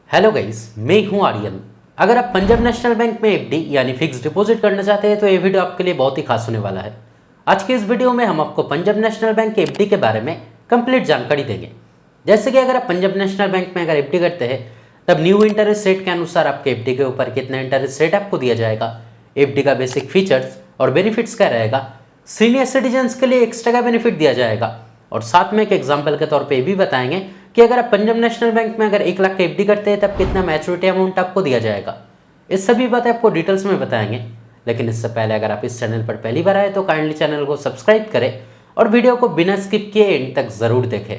Hello guys, मैं हूं आर्यन। अगर आप पंजाब नेशनल बैंक में एफडी यानी फिक्स डिपॉजिट करना चाहते हैं तो ये वीडियो आपके लिए बहुत ही खास होने वाला है। आज के इस वीडियो में हम आपको पंजाब नेशनल बैंक के एफडी के बारे में कंप्लीट जानकारी देंगे। जैसे कि अगर आप पंजाब नेशनल बैंक में अगर एफडी करते हैं तब न्यू इंटरेस्ट रेट के अनुसार आपके एफडी के ऊपर कितना इंटरेस्ट रेट आपको दिया जाएगा, एफडी का बेसिक फीचर्स और बेनिफिट्स क्या रहेगा, सीनियर सिटीजन्स के लिए एक्स्ट्रा का बेनिफिट दिया जाएगा और साथ में एक एग्जाम्पल के तौर पर भी बताएंगे कि अगर आप पंजाब नेशनल बैंक में अगर 1 लाख का एफडी करते हैं तब कितना मैच्योरिटी अमाउंट आपको दिया जाएगा। इस सभी बातें आपको डिटेल्स में बताएंगे, लेकिन इससे पहले अगर आप इस चैनल पर पहली बार आए तो काइंडली चैनल को सब्सक्राइब करें और वीडियो को बिना स्किप किए एंड तक जरूर देखें।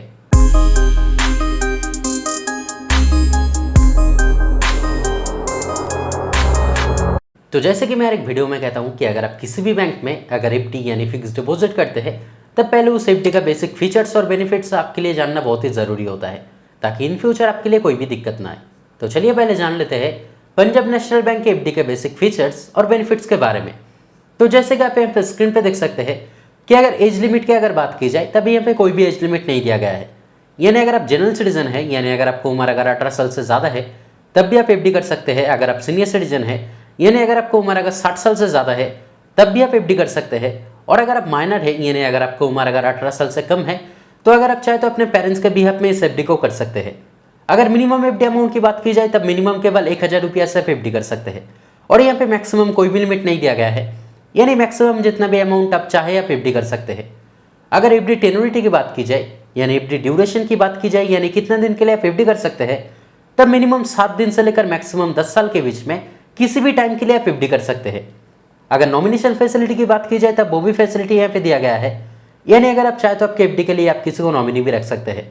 तो जैसे कि मैं हर एक वीडियो में कहता हूं कि अगर आप किसी भी बैंक में अगर एफडी यानी फिक्स डिपॉजिट करते हैं तब पहले उस एफडी का बेसिक फीचर्स और बेनिफिट्स आपके लिए जानना बहुत ही ज़रूरी होता है ताकि इन फ्यूचर आपके लिए कोई भी दिक्कत ना आए। तो चलिए पहले जान लेते हैं पंजाब नेशनल बैंक के एफडी के बेसिक फीचर्स और बेनिफिट्स के बारे में। तो जैसे कि आप यहाँ पे स्क्रीन पे देख सकते हैं कि अगर एज लिमिट की अगर बात की जाए तब यहाँ पे कोई भी एज लिमिट नहीं दिया गया है। यानी अगर आप जनरल सिटीजन है यानी अगर आपको उम्र अगर 18 साल से ज़्यादा है तब भी आप एफडी कर सकते हैं। अगर आप सीनियर सिटीजन है यानी अगर आपको उम्र अगर 60 साल से ज़्यादा है तब भी आप एफडी कर सकते हैं। और अगर आप माइनर है यानी अगर आपको उम्र अगर 18 साल से कम है तो अगर आप चाहे तो अपने पेरेंट्स के बिहाफ में इस एफडी को कर सकते हैं। अगर मिनिमम एफडी अमाउंट की बात की जाए तब मिनिमम केवल 1000 रुपया से आप एफडी कर सकते हैं और यहाँ पे मैक्सिमम कोई भी लिमिट नहीं दिया गया है, यानी मैक्सिमम जितना भी अमाउंट आप चाहे आप एफडी कर सकते हैं। अगर एफडी टेन्योरिटी की बात की जाए यानी एफडी ड्यूरेशन की बात की जाए यानी कितने दिन के लिए आप एफडी कर सकते हैं तब मिनिमम 7 दिन से लेकर मैक्सिमम 10 साल के बीच में किसी भी टाइम के लिए आप एफडी कर सकते हैं। अगर नॉमिनेशन फैसिलिटी की बात की जाए तब वो भी फैसिलिटी यहाँ पे दिया गया है, यानी अगर आप चाहे तो आपके एफडी के लिए आप किसी को नॉमिनी भी रख सकते हैं।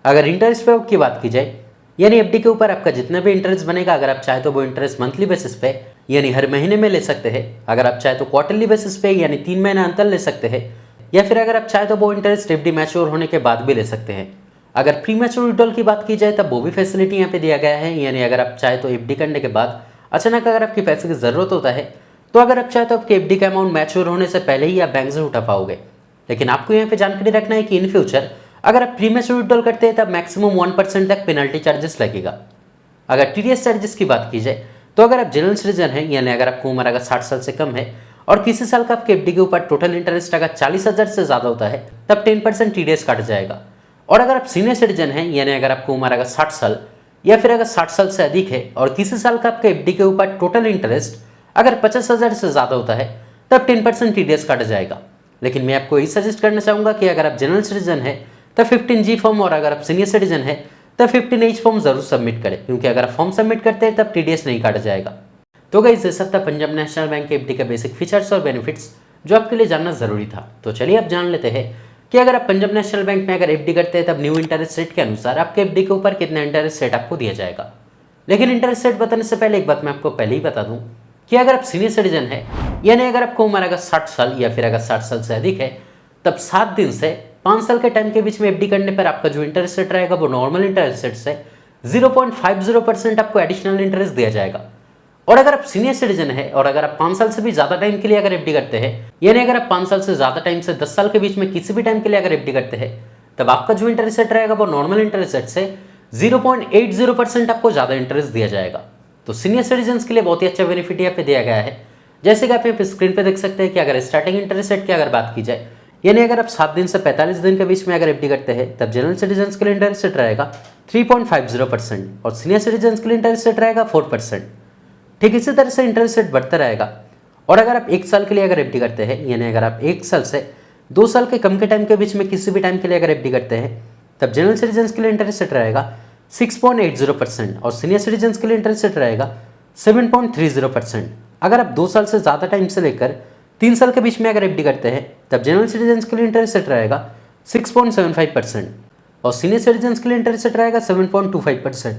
अगर इंटरेस्ट पे की बात की जाए यानी एफडी के ऊपर आपका जितना भी इंटरेस्ट बनेगा अगर आप चाहे तो वो इंटरेस्ट मंथली बेसिस पे यानी हर महीने में ले सकते हैं। अगर आप चाहे तो क्वार्टरली बेसिस पे यानी 3 महीना अंतर ले सकते हैं, या फिर अगर आप चाहे तो वो इंटरेस्ट एफडी मैच्योर होने के बाद भी ले सकते हैं। अगर प्री मैच्योर विड्रॉल की बात की जाए तब वो भी फैसिलिटी यहाँ पे दिया गया है, यानी अगर आप चाहे तो एफडी करने के बाद अचानक अगर आपकी पैसे की ज़रूरत होता है तो अगर आप चाहे तो आपके एफडी का अमाउंट मैच्योर होने से पहले ही आप बैंक से उठा पाओगे। लेकिन आपको यहाँ पे जानकारी रखना है कि इन फ्यूचर अगर आप प्री मैच्योर विड्रॉल करते हैं तब मैक्सिमम 1% तक पेनल्टी चार्जेस लगेगा। अगर टीडीएस चार्जेस की बात की जाए तो अगर आप जनरल सिटीजन है यानी अगर आपको उम्र अगर 60 साल से कम है और किसी साल का आपके एफडी के ऊपर टोटल इंटरेस्ट अगर 40,000 से ज़्यादा होता है तब 10% टीडीएस काट जाएगा। और अगर आप सीनियर सिटीजन है यानी अगर आपको उम्र अगर 60 साल या फिर अगर 60 साल से अधिक है और किसी साल का आपके एफडी के ऊपर टोटल इंटरेस्ट अगर 50,000 से ज़्यादा होता है तब 10% टीडीएस काटा जाएगा। लेकिन मैं आपको यही सजेस्ट करना चाहूँगा कि अगर आप जनरल सिटीजन है तब 15G फॉर्म और अगर आप सीनियर सिटीजन है तब 15H फॉर्म जरूर सबमिट करें, क्योंकि अगर आप फॉर्म सबमिट करते हैं तब टीडीएस नहीं काटा जाएगा। तो गाइस ये सब था पंजाब नेशनल बैंक के एफडी के बेसिक फीचर्स और बेनिफिट्स जो आपके लिए जानना जरूरी था। तो चलिए अब जान लेते हैं कि अगर आप पंजाब नेशनल बैंक में अगर एफडी करते हैं तब न्यू इंटरेस्ट रेट के अनुसार आपके एफडी के ऊपर कितना इंटरेस्ट रेट आपको दिया जाएगा। लेकिन इंटरेस्ट रेट बताने से पहले एक बात मैं आपको पहले ही बता दूं कि अगर आप सीनियर सिटीजन है यानी अगर आपको उम्र अगर 60 साल या फिर अगर 60 साल से अधिक है तब 7 दिन से 5 साल के टाइम के बीच में एफडी करने पर आपका जो इंटरेस्ट रेट रहेगा वो नॉर्मल इंटरेस्ट रेट से 0.50% आपको एडिशनल इंटरेस्ट दिया जाएगा। और अगर आप सीनियर सिटीजन है और अगर आप 5 साल से भी ज़्यादा टाइम के लिए अगर एफडी करते हैं यानी अगर आप 5 साल से ज़्यादा टाइम से 10 साल के बीच में किसी भी टाइम के लिए अगर एफडी करते हैं तब आपका जो इंटरेस्ट रेट रहेगा वो नॉर्मल इंटरेस्ट रेट से 0.80% आपको ज़्यादा इंटरेस्ट दिया जाएगा। तो सीनियर सिटीजन्स के लिए बहुत ही अच्छा बेनिफिट यहाँ पे दिया गया है। जैसे कि आप यहाँ पे स्क्रीन पे देख सकते हैं कि अगर स्टार्टिंग इंटरेस्ट रेट की अगर बात की जाए यानी अगर आप 7 दिन से 45 दिन के बीच में अगर एफडी करते हैं तब जनरल सिटीजन्स के लिए इंटरेस्ट रेट रहेगा 3.50% और सीनियर सिटीजन्स के लिए इंटरेस्ट रेट रहेगा 4%। ठीक इसी तरह से इंटरेस्ट रेट बढ़ता रहेगा। और अगर आप 1 साल के लिए अगर एफडी करते हैं यानी अगर आप 1 साल से 2 साल के कम के टाइम के बीच में किसी भी टाइम के लिए अगर एफडी करते हैं तब जनरल सिटीजन्स के लिए इंटरेस्ट रेट रहेगा 6.80% और सीनियर सिटीजन्स के लिए इंटरेस्ट रेट रहेगा 7.30%। अगर आप 2 साल से ज़्यादा टाइम से लेकर 3 साल के बीच में अगर एफडी करते हैं तब जनरल सिटीजन्स के लिए इंटरेस्ट रेट रहेगा 6.75% और सीनियर सिटीजन्स के लिए इंटरेस्ट रेट रहेगा 7.25%।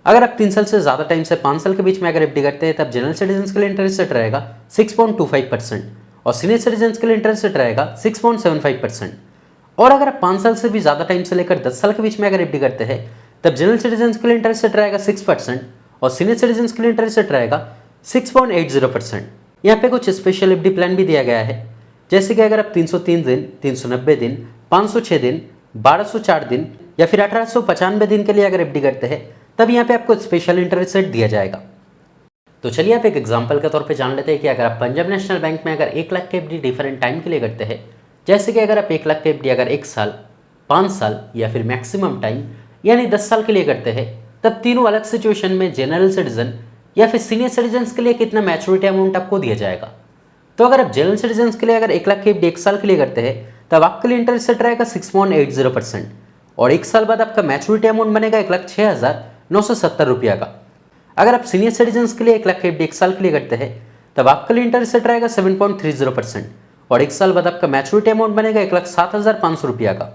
अगर आप 3 साल से ज़्यादा टाइम से 5 साल के बीच में अगर एफडी करते हैं तब जनरल सिटीजन्स के लिए इंटरेस्ट रेट रहेगा 6.25% और सीनियर सिटीजन्स के लिए इंटरेस्ट रेट रहेगा 6.75%। और अगर आप 5 साल से भी ज़्यादा टाइम से लेकर 10 साल के बीच में अगर एफडी करते हैं तब जनरल सिटीजन्स के लिए इंटरेस्ट रेट रहेगा 6% और सीनियर सिटीजन्स के लिए इंटरेस्ट रेट रहेगा 6.80%। यहाँ पे कुछ स्पेशल एफडी प्लान भी दिया गया है, जैसे कि अगर आप 303 दिन, 390 दिन, 506 दिन, 1204 दिन या फिर 1895 दिन के लिए अगर एफडी करते हैं तब यहाँ पे आपको स्पेशल इंटरेस्ट रेट दिया जाएगा। तो चलिए आप एक एग्जांपल के तौर पे जान लेते हैं कि अगर आप पंजाब नेशनल बैंक में अगर 1 लाख की एफडी डिफरेंट टाइम के लिए करते हैं, जैसे कि अगर आप 1 लाख की एफडी अगर 1 साल, 5 साल या फिर मैक्सिमम टाइम यानी 10 साल के लिए करते हैं, तब तीनों अलग सिचुएशन में जनरल सिटीजन या फिर सीनियर सिटीजन के लिए कितना मैच्योरिटी अमाउंट आपको दिया जाएगा। तो अगर आप जनरल सिटीजन के लिए अगर 1 लाख की एफडी 1 साल के लिए करते हैं, तब आपके लिए इंटरेस्ट रेट रहेगा 6.80% और 1 साल बाद आपका मैच्योरिटी अमाउंट बनेगा 1,06,970 रुपया का। अगर आप सीनियर सिटीजन के लिए 1 लाख की एफडी 1 साल के लिए करते हैं, तब आपके लिए इंटरेस्ट रेट रहेगा 7.30% और 1 साल बाद आपका मैच्योरिटी अमाउंट बनेगा 1,07,500 रुपया का।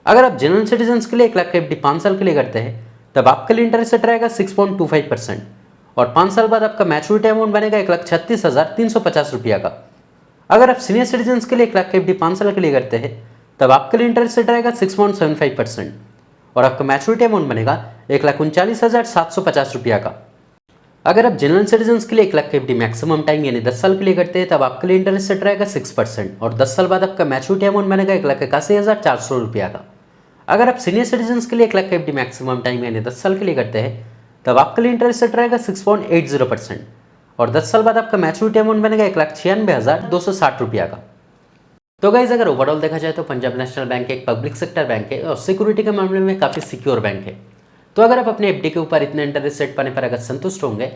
अगर आप जनरल सिटीजन के लिए 1 लाख की एफडी 5 साल के लिए करते हैं, तब आपके लिए इंटरेस्ट रेट रहेगा 6.25% और 5 साल बाद आपका मैच्योरिटी अमाउंट बनेगा 1,36,350 रुपया का। अगर आप सीनियर सिटीजन के लिए 1 लाख की एफडी 5 साल के लिए करते हैं, तब आपके लिए इंटरेस्ट रेट रहेगा 6.75% और आपका मैच्योरिटी अमाउंट बनेगा 1,39,750 रुपया का। अगर आप जनरल सिटीजन के लिए 1 लाख की एफडी मैक्सिमम टाइम यानी 10 साल के लिए करते हैं, तब आपके लिए इंटरेस्ट रेट रहेगा 6% और 10 साल बाद आपका मैच्योरिटी अमाउंट बनेगा 1,81,400 रुपया का। अगर आप सीनियर सिटीजन के लिए 1 लाख की एफडी मैक्सिमम टाइम यानी 10 साल के लिए करते हैं, तब आपके लिए इंटरेस्ट रेट रहेगा 6.80% और 10 साल बाद आपका मैच्योरिटी अमाउंट बनेगा 1,96,260 रुपया का। तो गाइज अगर ओवरऑल देखा जाए तो पंजाब नेशनल बैंक एक पब्लिक सेक्टर बैंक है और सिक्योरिटी के मामले में काफ़ी सिक्योर बैंक है। तो अगर आप अपने एफडी के ऊपर इतने इंटरेस्ट रेट पाने पर अगर संतुष्ट होंगे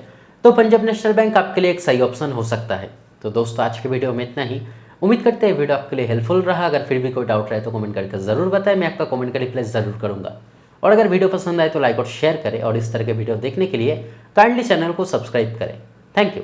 तो पंजाब नेशनल बैंक आपके लिए एक सही ऑप्शन हो सकता है। तो दोस्तों आज के वीडियो में इतना ही। उम्मीद करते हैं वीडियो आपके लिए हेल्पफुल रहा। अगर फिर भी कोई डाउट रहे तो कमेंट करके ज़रूर बताएं, मैं आपका कमेंट का रिप्लाई ज़रूर करूँगा। और अगर वीडियो पसंद आए तो लाइक और शेयर करें और इस तरह के वीडियो देखने के लिए काइंडली चैनल को सब्सक्राइब करें। Thank you.